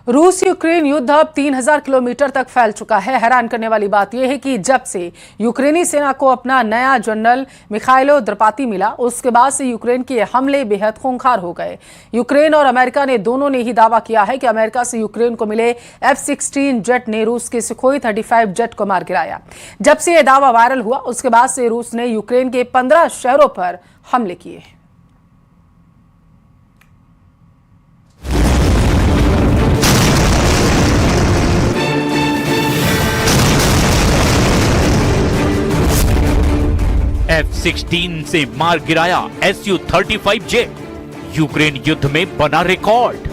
रूस यूक्रेन युद्ध अब 3000 किलोमीटर तक फैल चुका है। हैरान करने वाली बात यह है कि जब से यूक्रेनी सेना को अपना नया जनरल मिखाइलो द्रपाती मिला, उसके बाद से यूक्रेन के हमले बेहद खूंखार हो गए। यूक्रेन और अमेरिका ने दोनों ने ही दावा किया है कि अमेरिका से यूक्रेन को मिले F-16 जेट ने रूस के सुखोई 35 जेट को मार गिराया। जब से यह दावा वायरल हुआ, उसके बाद से रूस ने यूक्रेन के 15 शहरों पर हमले किए। F-16 से मार गिराया Su-35 जेट। यूक्रेन युद्ध में बना रिकॉर्ड।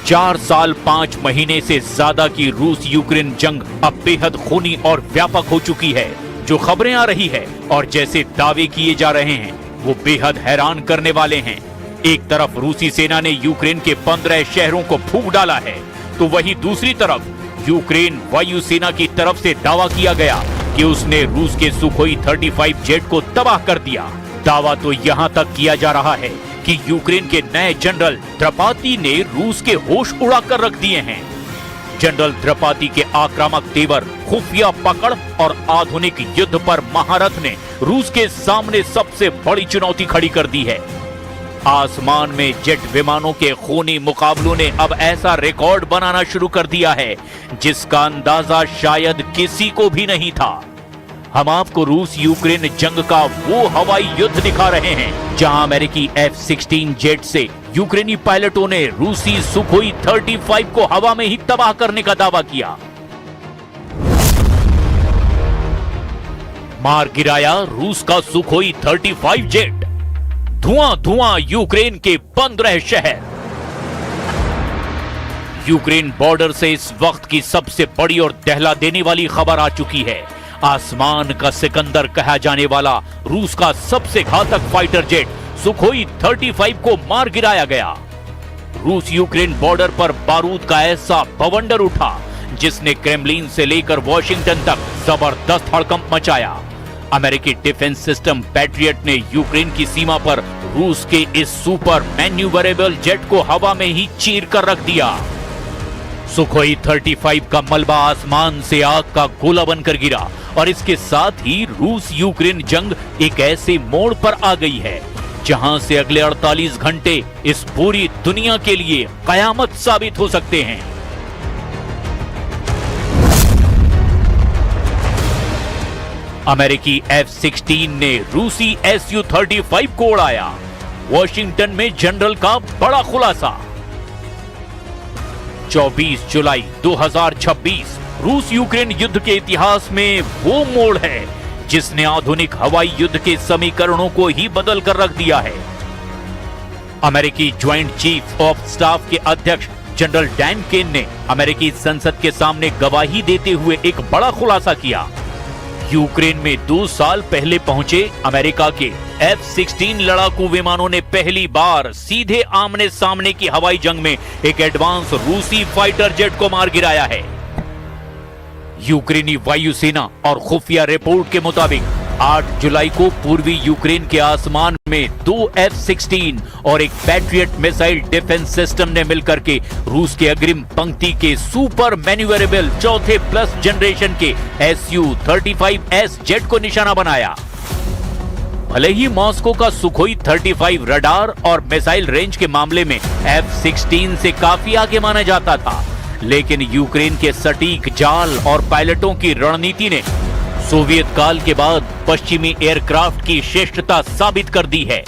4 साल 5 महीने से ज्यादा की रूस यूक्रेन जंग अब बेहद खूनी और व्यापक हो चुकी है। जो खबरें आ रही है और जैसे दावे किए जा रहे हैं वो बेहद हैरान करने वाले हैं। एक तरफ रूसी सेना ने यूक्रेन के 15 शहरों को फूंक डाला है, तो वहीं दूसरी तरफ यूक्रेन वायुसेना की तरफ से दावा किया गया कि उसने रूस के सुखोई 35 जेट को तबाह कर दिया। दावा तो यहां तक किया जा रहा है कि यूक्रेन के नए जनरल द्रपाती ने रूस के होश उड़ाकर रख दिए हैं। जनरल द्रपाती के आक्रामक तेवर, खुफिया पकड़ और आधुनिक युद्ध पर महारथ ने रूस के सामने सबसे बड़ी चुनौती खड़ी कर दी है। आसमान में जेट विमानों के खूनी मुकाबलों ने अब ऐसा रिकॉर्ड बनाना शुरू कर दिया है जिसका अंदाजा शायद किसी को भी नहीं था। हम आपको रूस यूक्रेन जंग का वो हवाई युद्ध दिखा रहे हैं जहां अमेरिकी F-16 जेट से यूक्रेनी पायलटों ने रूसी सुखोई 35 को हवा में ही तबाह करने का दावा किया। मार गिराया रूस का सुखोई 35 जेट। धुआं धुआं यूक्रेन के 15 शहर। यूक्रेन बॉर्डर से इस वक्त की सबसे बड़ी और दहला देने वाली खबर आ चुकी है। आसमान का सिकंदर कहा जाने वाला रूस का सबसे घातक फाइटर जेट सुखोई 35 को मार गिराया गया। रूस यूक्रेन बॉर्डर पर बारूद का ऐसा बवंडर उठा जिसने क्रेमलिन से लेकर वॉशिंगटन तक जबरदस्त हड़कंप मचाया। अमेरिकी डिफेंस सिस्टम पैट्रियट ने यूक्रेन की सीमा पर रूस के इस सुपर मैन्यूवरेबल जेट को हवा में ही चीर कर रख दिया। सुखोई 35 का मलबा आसमान से आग का गोला बनकर गिरा और इसके साथ ही रूस यूक्रेन जंग एक ऐसे मोड़ पर आ गई है जहां से अगले 48 घंटे इस पूरी दुनिया के लिए कयामत साबित हो सकते हैं। अमेरिकी F-16 ने रूसी Su-35 को उड़ाया। वॉशिंगटन में जनरल का बड़ा खुलासा। 24 जुलाई 2026 रूस यूक्रेन युद्ध के इतिहास में वो मोड़ है जिसने आधुनिक हवाई युद्ध के समीकरणों को ही बदल कर रख दिया है। अमेरिकी ज्वाइंट चीफ ऑफ स्टाफ के अध्यक्ष जनरल डैन केन ने अमेरिकी संसद के सामने गवाही देते हुए एक बड़ा खुलासा किया। यूक्रेन में 2 साल पहले पहुंचे अमेरिका के F-16 लड़ाकू विमानों ने पहली बार सीधे आमने सामने की हवाई जंग में एक एडवांस रूसी फाइटर जेट को मार गिराया है। यूक्रेनी वायुसेना और खुफिया रिपोर्ट के मुताबिक 8 जुलाई को पूर्वी यूक्रेन के आसमान में 2 F-16 और एक पैट्रियट मिसाइल डिफेंस सिस्टम ने मिलकर के रूस के अग्रिम पंक्ति के सुपर मैन्यूवरेबल चौथे प्लस जनरेशन के Su-35S जेट को निशाना बनाया। भले ही मॉस्को का सुखोई 35 रडार और मिसाइल रेंज के मामले में F-16 से काफी आगे माना जाता था, लेकिन यूक्रेन के सटीक जाल और पायलटों की रणनीति ने सोवियत काल के बाद पश्चिमी एयरक्राफ्ट की श्रेष्ठता साबित कर दी है।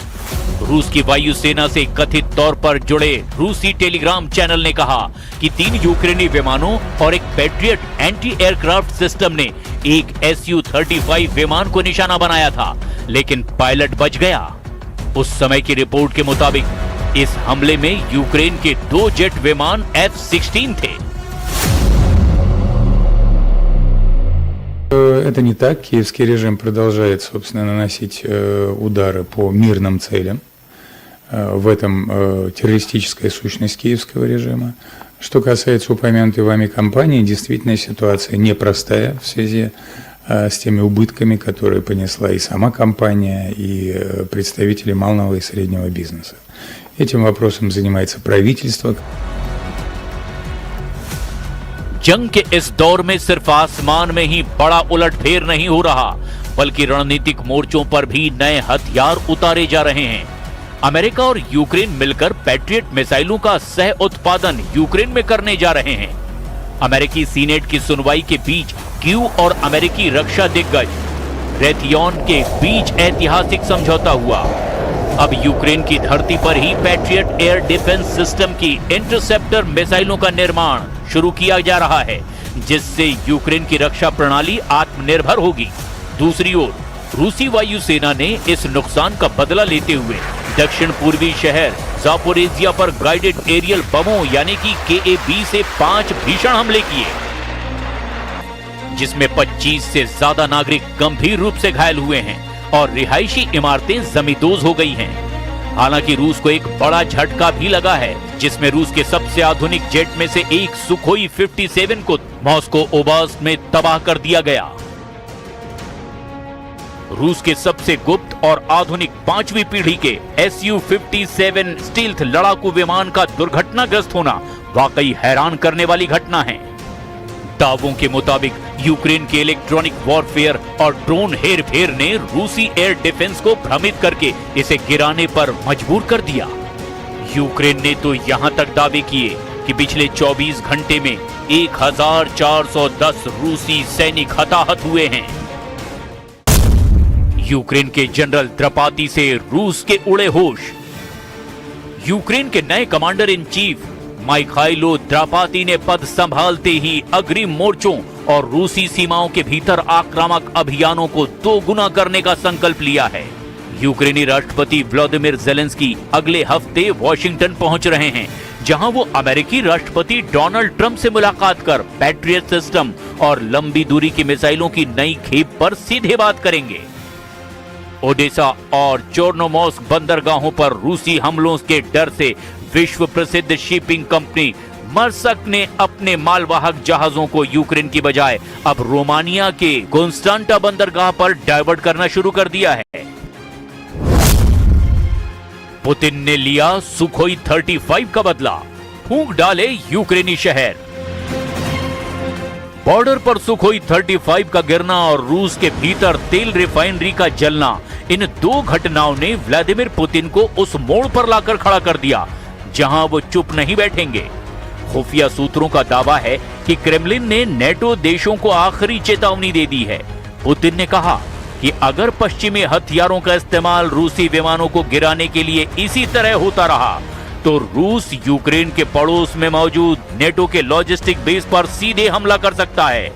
रूस की वायुसेना से कथित तौर पर जुड़े रूसी टेलीग्राम चैनल ने कहा कि 3 यूक्रेनी विमानों और एक पैट्रियट एंटी एयरक्राफ्ट सिस्टम ने एक Su-35 विमान को निशाना बनाया था, लेकिन पायलट बच गया। उस समय की रिपोर्ट के मुताबिक इस हमले में यूक्रेन के 2 जेट विमान F-16 थे। Это не так. Киевский режим продолжает, собственно, наносить удары по мирным целям. В этом террористическая сущность киевского режима. Что касается упомянутой вами кампании, действительно ситуация непростая в связи с теми убытками, которые понесла и сама компания, и представители малого и среднего бизнеса. Этим вопросом занимается правительство. जंग के इस दौर में सिर्फ आसमान में ही बड़ा उलटफेर नहीं हो रहा, बल्कि रणनीतिक मोर्चों पर भी नए हथियार उतारे जा रहे हैं। अमेरिका और यूक्रेन मिलकर पैट्रियट मिसाइलों का सह उत्पादन यूक्रेन में करने जा रहे हैं। अमेरिकी सीनेट की सुनवाई के बीच कीव और अमेरिकी रक्षा दिग्गज रेथियन के बीच ऐतिहासिक समझौता हुआ। अब यूक्रेन की धरती पर ही पैट्रियट एयर डिफेंस सिस्टम की इंटरसेप्टर मिसाइलों का निर्माण शुरू किया जा रहा है, जिससे यूक्रेन की रक्षा प्रणाली आत्मनिर्भर होगी। दूसरी ओर रूसी वायुसेना ने इस नुकसान का बदला लेते हुए दक्षिण पूर्वी शहर ज़ापोरिज़िया पर गाइडेड एरियल बमों यानी कि KA-20 से 5 भीषण हमले किए, जिसमें 25 से ज्यादा नागरिक गंभीर रूप से घायल हुए हैं और रिहायशी इमारतें जमींदोज हो गई हैं। हालांकि रूस को एक बड़ा झटका भी लगा है, जिसमें रूस के सबसे आधुनिक जेट में से एक सुखोई 57 को मॉस्को ओब्लास्ट में तबाह कर दिया गया। रूस के सबसे गुप्त और आधुनिक 5वीं पीढ़ी के Su-57 स्टील्थ लड़ाकू विमान का दुर्घटनाग्रस्त होना वाकई हैरान करने वाली घटना है। दावों के मुताबिक यूक्रेन के इलेक्ट्रॉनिक वॉरफेयर और ड्रोन हेरफेर ने रूसी एयर डिफेंस को भ्रमित करके इसे गिराने पर मजबूर कर दिया। यूक्रेन ने तो यहां तक दावे किए कि पिछले 24 घंटे में 1410 रूसी सैनिक हताहत हुए हैं। यूक्रेन के जनरल द्रपाती से रूस के उड़े होश। यूक्रेन के नए कमांडर इन चीफ मिखाइलो द्रपाती ने पद संभालते ही अग्रिम मोर्चों और रूसी सीमाओं के भीतर आक्रामक अभियानों को 2 गुना करने का संकल्प लिया है। यूक्रेनी राष्ट्रपति व्लादिमीर ज़ेलेंस्की अगले हफ्ते वॉशिंगटन पहुंच रहे हैं, जहां वो अमेरिकी राष्ट्रपति डोनाल्ड ट्रंप से मुलाकात कर पैट्रियट सिस्टम और लंबी दूरी की मिसाइलों की नई खेप पर सीधे बात करेंगे। ओडेसा और चोर्नोमोर्स्क बंदरगाहों पर रूसी हमलों के डर से विश्व प्रसिद्ध शिपिंग कंपनी मर्सक ने अपने मालवाहक जहाजों को यूक्रेन की बजाय अब रोमानिया के कॉन्स्टेंटा बंदरगाह पर डाइवर्ट करना शुरू कर दिया है। पुतिन ने लिया सुखोई 35 का बदला, फूंक डाले यूक्रेनी शहर। बॉर्डर पर सुखोई 35 का गिरना और रूस के भीतर तेल रिफाइनरी का जलना, इन 2 घटनाओं ने व्लादिमीर पुतिन को उस मोड़ पर लाकर खड़ा कर दिया जहां वो चुप नहीं बैठेंगे। खुफिया सूत्रों का दावा है कि क्रेमलिन ने नेटो देशों को आखिरी चेतावनी दे दी है। पुतिन ने कहा कि अगर पश्चिमी हथियारों का इस्तेमाल रूसी विमानों को गिराने के लिए इसी तरह होता रहा तो रूस यूक्रेन के पड़ोस में मौजूद नेटो के लॉजिस्टिक बेस पर सीधे हमला कर सकता है।